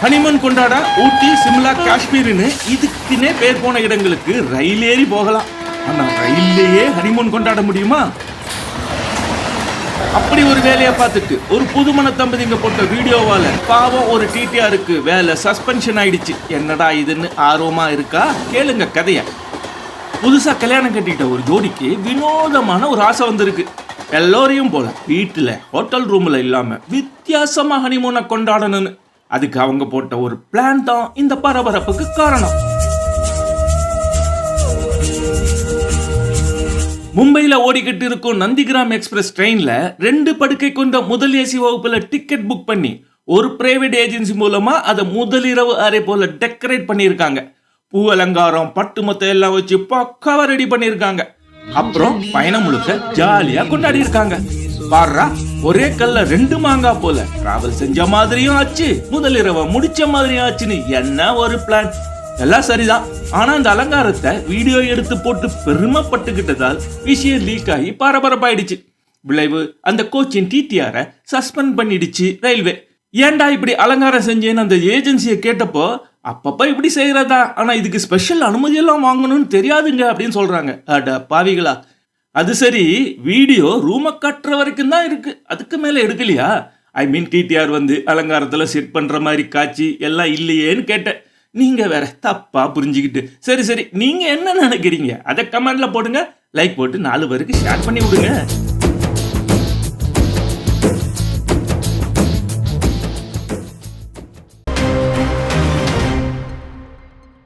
Honeymoon கொண்டாட ஊட்டி, சிம்லா, காஷ்மீர்னு இதுக்குன்னே பேர் போன இடங்களுக்கு ரயில் ஏறி போகலாம். ஆனா ரயில்லையே ஹனிமூன் கொண்டாட முடியுமா? அப்படி ஒரு வேலையை பார்த்துட்டு ஒரு புதுமண தம்பதிங்க போட்ட வீடியோவால பாவம் ஒரு டிடிஆருக்கு வேலை சஸ்பென்ஷன் ஆயிடுச்சு. என்னடா இதுன்னு ஆர்வமா இருக்கா? கேளுங்க கதைய. புதுசா கல்யாணம் கட்டிட்ட ஒரு ஜோடிக்கு வினோதமான ஒரு ஆசை வந்திருக்கு. எல்லோரையும் போல வீட்டுல ஹோட்டல் ரூம்ல இல்லாம வித்தியாசமா ஹனிமூனை கொண்டாடணும்னு. அதுக்கு அவங்க போட்ட ஒரு பிளான் தான் இந்த பரபரப்புக்கு காரணம். மும்பையில ஓடிக்கிட்டு இருக்கும் நந்திகிராம் எக்ஸ்பிரஸ் ட்ரெயின்ல 2 படுக்கை கொண்ட முதல் ஏசி வகுப்புல டிக்கெட் புக் பண்ணி ஒரு பிரைவேட் ஏஜென்சி மூலமா அதை முதலிரவு அறை போல டெக்கரேட் பண்ணியிருக்காங்க. பூ அலங்காரம், பட்டு மொத்தம் எல்லாம் வச்சு பக்காவா ரெடி பண்ணியிருக்காங்க. அப்புறம் பயணம் முழுக்க ஜாலியா கொண்டாடி இருக்காங்க. பாரா, ஒரே கல்ல 2 மாங்காய் போல டிராவல் செஞ்ச மாதிரியும் ஆச்சு, முதலிரவை முடிச்ச மாதிரியும் ஆச்சுன்னு என்ன ஒரு பிளான். எல்லாம் சரிதான். ஆனா அந்த அலங்காரத்தை வீடியோ எடுத்து போட்டு பெருமைப்பட்டுக்கிட்டதால் விஷயம் லீக் ஆகி பரபரப்பாயிடுச்சு. விளைவு, அந்த கோச்சின் டிடிஆரை சஸ்பெண்ட் பண்ணிடுச்சு ரயில்வே. ஏன்டா இப்படி அலங்காரம் செஞ்சேன்னு அந்த ஏஜென்சியை கேட்டப்போ, அப்பப்ப இப்படி செய்யறதா, ஆனா இதுக்கு ஸ்பெஷல் அனுமதி எல்லாம் வாங்கணும்னு தெரியாதுங்க அப்படின்னு சொல்றாங்க. அட பாவிகளா. அது சரி, வீடியோ ரூமை கட்டுற வரைக்கும் தான் இருக்கு, அதுக்கு மேல எடுக்கலையா? ஐ மீன் டிடிஆர் வந்து அலங்காரத்துல செட் பண்ற மாதிரி காட்சி எல்லாம் இல்லையேன்னு கேட்டேன். நீங்க வேற தப்பா புரிஞ்சுக்கிட்டு. சரி, நீங்க என்ன நினைக்கிறீங்க அதை கமெண்ட்ல போடுங்க. லைக் போட்டு 4 பேருக்கு ஷேர் பண்ணி விடுங்க.